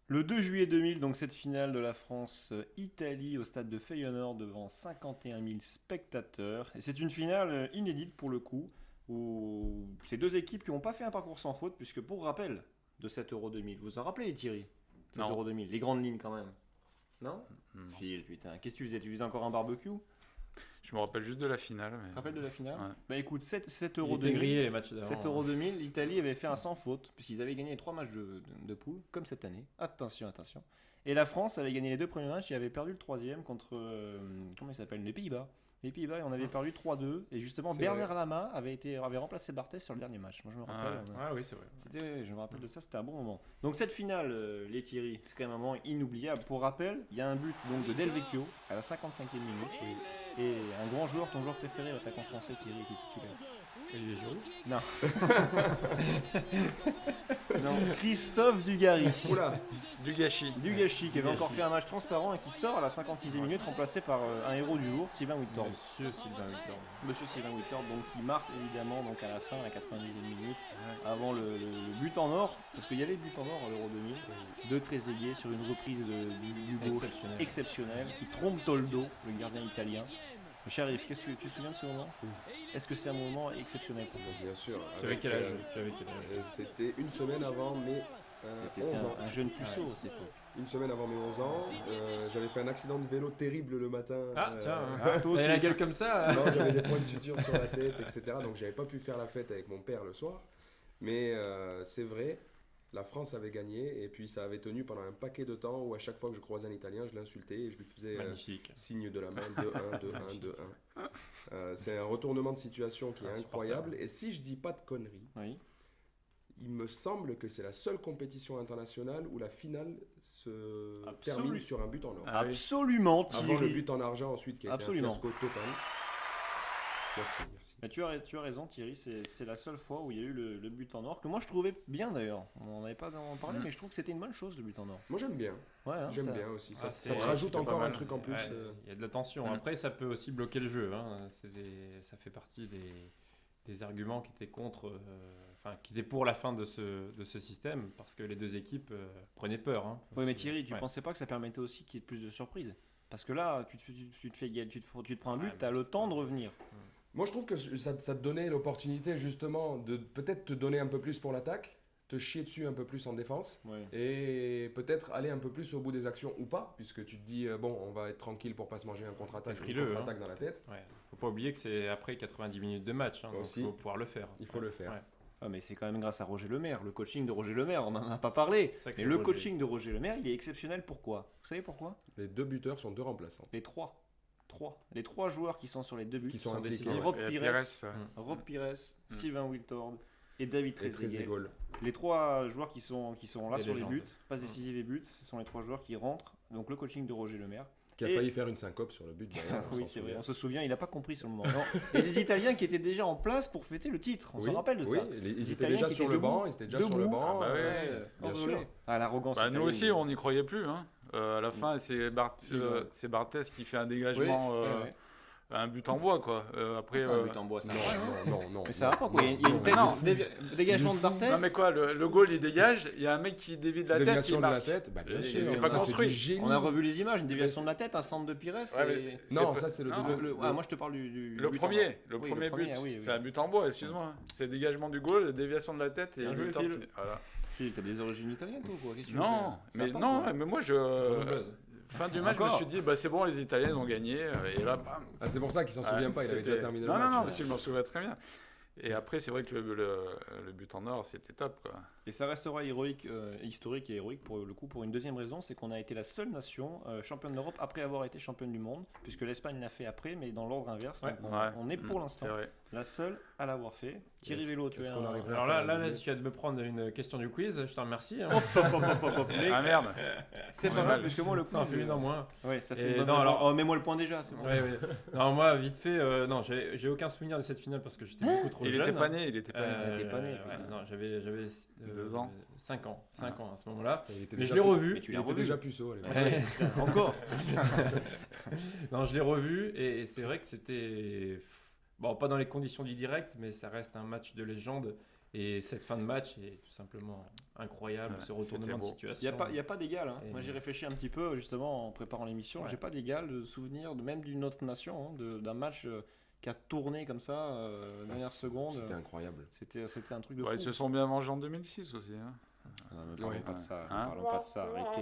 Le 2 juillet 2000, donc cette finale de la France-Italie au stade de Feyenoord devant 51 000 spectateurs. Et c'est une finale inédite pour le coup, où c'est deux équipes qui n'ont pas fait un parcours sans faute, puisque pour rappel de cet Euro 2000, vous vous en rappelez Thierry? Cet Non. Euro 2000, les grandes lignes quand même. Non? Non. Phil, putain, qu'est-ce que tu faisais? Tu faisais encore un barbecue? Je me rappelle juste de la finale. Tu te rappelles de la finale? Ouais. Bah écoute, cet Il Euro était 2000, grillé les matchs d'avant. 7 Euro 2000, l'Italie avait fait un sans faute, puisqu'ils avaient gagné les 3 matchs de poule, comme cette année. Attention, attention. Et la France avait gagné les 2 premiers matchs et avait perdu le troisième contre, comment il s'appelle, les Pays-Bas. Les Pays-Bas, et on avait perdu 3-2. Et justement, C'est Bernard vrai. Lama avait remplacé Barthez sur le dernier match. Moi, je me rappelle. Ah oui, c'est vrai. Je me rappelle de ça, c'était un bon moment. Donc cette finale, les Thierry, c'est quand même un moment inoubliable. Pour rappel, il y a un but donc de Del Vecchio à la 55e minute. Et un grand joueur, ton joueur préféré, l'attaquant français, Thierry, était titulaire. Olivier Giroud. Non. Non, Christophe Dugarry. Oula, Du gâchis. Dugashi qui avait encore fait un match transparent et qui sort à la 56e minute remplacé par un héros du jour, Sylvain Whitthorne. Monsieur Sylvain Victor. Monsieur Sylvain Whitthorne, donc qui marque évidemment donc à la fin, à la 90e minute, avant le but en or, parce qu'il y avait le but en or à l'Euro 2000, de Trezeguet sur une reprise du gauche Exceptionnel. exceptionnelle qui trompe Toldo, le gardien italien. Cher Yves, qu'est-ce que tu te souviens de ce moment? Est-ce que c'est un moment exceptionnel pour toi? bien sûr. Tu avais quel âge Tu avais quel âge C'était une semaine avant mes T'étais 11 ans. un jeune puceau à cette époque. Une semaine avant mes 11 ans, j'avais fait un accident de vélo terrible le matin. Ah tiens, Ah, toi aussi. t'avais la gueule comme ça. Non, j'avais des points de suture sur la tête, etc. Donc j'avais pas pu faire la fête avec mon père le soir. Mais c'est vrai, la France avait gagné et puis ça avait tenu pendant un paquet de temps où à chaque fois que je croisais un Italien, je l'insultais et je lui faisais Magnifique. signe de la main 2-1, 2-1, 2-1. C'est un retournement de situation qui est incroyable. Et si je dis pas de conneries, Oui. il me semble que c'est la seule compétition internationale où la finale se Absolu. termine sur un but en or. Ah oui. Absolument, Avant le Thierry. but en argent ensuite qui a été un Absolument. fiasco total. Merci, merci. Mais tu as raison Thierry, c'est la seule fois où il y a eu le but en or, que moi je trouvais bien d'ailleurs. On n'avait pas en parlé, mais je trouve que c'était une bonne chose le but en or. Moi j'aime bien, Ouais, hein, j'aime ça- bien aussi. Ça, Ah, ça c'est- te rajoute c'était pas encore un mal. truc en plus. Ouais, il y a de la tension. Mm. Après, ça peut aussi bloquer le jeu. Hein. Ça fait partie des arguments qui étaient contre, qui étaient pour la fin de ce système, parce que les deux équipes prenaient peur. Hein. Oui, mais Thierry, tu Ouais. pensais pas que ça permettait aussi qu'il y ait plus de surprises? Parce que là, tu te fais tu te prends un but, Ouais, tu as le temps de revenir. Moi je trouve que ça te donnait l'opportunité justement de peut-être te donner un peu plus pour l'attaque, te chier dessus un peu plus en défense. Ouais. Et peut-être aller un peu plus au bout des actions ou pas, puisque tu te dis, bon, on va être tranquille pour pas se manger un contre-attaque, T'es une frileux, contre-attaque dans la tête. Ouais. Faut pas oublier que c'est après 90 minutes de match, hein, donc Aussi. il faut pouvoir le faire. Il faut le faire. Ouais. Ah, mais c'est quand même grâce à Roger Lemaire, le coaching de Roger Lemaire, on n'en a pas parlé. Sacré Mais le Roger. coaching de Roger Lemaire, il est exceptionnel. Pourquoi? Vous savez pourquoi? Les deux buteurs sont deux remplaçants. Les trois. Les trois joueurs qui sont sur les deux buts Qui sont décisifs. impliqués. Rob Et Pires, ouais. Rob Pires, Sylvain Wiltord et David Et Trezeguet. Trezeguet. Les trois joueurs qui sont là Des sur légendes. les buts, passes décisives et buts, ce sont les trois joueurs qui rentrent. Donc le coaching de Roger Lemaire. Qui a Et- failli faire une syncope sur le but derrière. on Oui, s'en c'est vrai, souvient. on se souvient, il n'a pas compris sur le moment. Non. Et les Italiens qui étaient déjà en place pour fêter le titre, on Oui, se rappelle de oui, ça. ils étaient Italiens déjà qui sur étaient le debout. banc, ils étaient déjà sur le Debout. banc. Ah bah ouais, bien envolés. sûr. Ah, l'arrogance. Bah, nous italienne. aussi, on n'y croyait plus. Hein. À la fin, c'est Barthez qui fait un dégagement, Ouais, ouais. un but en bois. Quoi. Après, C'est un but en bois, ça. Non. Mais ça va pas quoi, il y a une tête non. de dégagement de Barthez. non mais quoi, le goal il dégage, il y a un mec qui dévie de la tête, Déviation il de la marque. tête, bah bien Et sûr. c'est pas ça, c'est construit. du génie. On a revu les images, une déviation de la tête, un centre de Pires. Ouais, et- mais Non, c'est ça c'est le non, deuxième. moi je te parle du Le but en premier, or. le Oui, premier but, oui, oui. c'est un but en bois, excuse-moi. C'est le dégagement du goal, déviation de la tête et Bien le joué, buteur Phil. qui- voilà. Phil, t'as des origines italiennes toi quoi? Qu'est-ce que tu veux Non, faire? Ça mais va pas, non, quoi. mais moi Buzz. fin du match, je me Encore suis dit bah c'est bon, les Italiens ont gagné et là bam. Ah, c'est pour ça qu'il s'en souvient pas, il avait déjà C'était- terminé non, le match. Non, parce que je m'en souviens très bien. Et après, c'est vrai que le but en or, c'était top. Quoi. Et ça restera héroïque, historique et héroïque pour le coup pour une deuxième raison, c'est qu'on a été la seule nation championne d'Europe après avoir été championne du monde, puisque l'Espagne l'a fait après, mais dans l'ordre inverse. Ouais. Donc Ouais. on est pour l'instant C'est vrai. la seule à l'avoir fait. Thierry Est-ce- Vélo, tu est-ce es qu'on un... arriverait Alors à faire là, un doublé tu viens de me prendre une question du quiz, je te remercie. Hein. Mais Ah merde. c'est pas mal. grave, puisque moi le Ça en quiz... fait une en moins. Ouais, ça Et fait une bonne non, réponse. alors- Oh, mets-moi le point déjà, c'est bon. Ouais, ouais. Non, moi, vite fait, non, j'ai aucun souvenir de cette finale parce que j'étais beaucoup trop Il jeune. était pas né, il était pas né. Il était pas né, Ouais, putain. non, j'avais 2 ans. 5 ans. 5 ans à ce moment-là. Il était Mais déjà je l'ai pu- revu. Mais tu Il l'as était revu. déjà puceau à l'époque. Ouais. Putain, encore. Non, je l'ai revu et c'est vrai que c'était. Bon, pas dans les conditions du direct, mais ça reste un match de légende. Et cette fin de match est tout simplement incroyable, Ouais, ce retournement c'était de beau. situation. Il n'y a pas d'égal. Hein. Et- Moi, j'ai réfléchi un petit peu, justement, en préparant l'émission. Ouais. J'ai pas d'égal de souvenir, même d'une autre nation, hein, d'un match qui a tourné comme ça, dernière seconde. C'était incroyable. C'était un truc de Ouais, fou. ils se sont bien vengés en 2006 aussi. Hein. Ah non, ne parlons Ouais. pas de ça. Ne Hein parlons pas de ça. Arrêtez.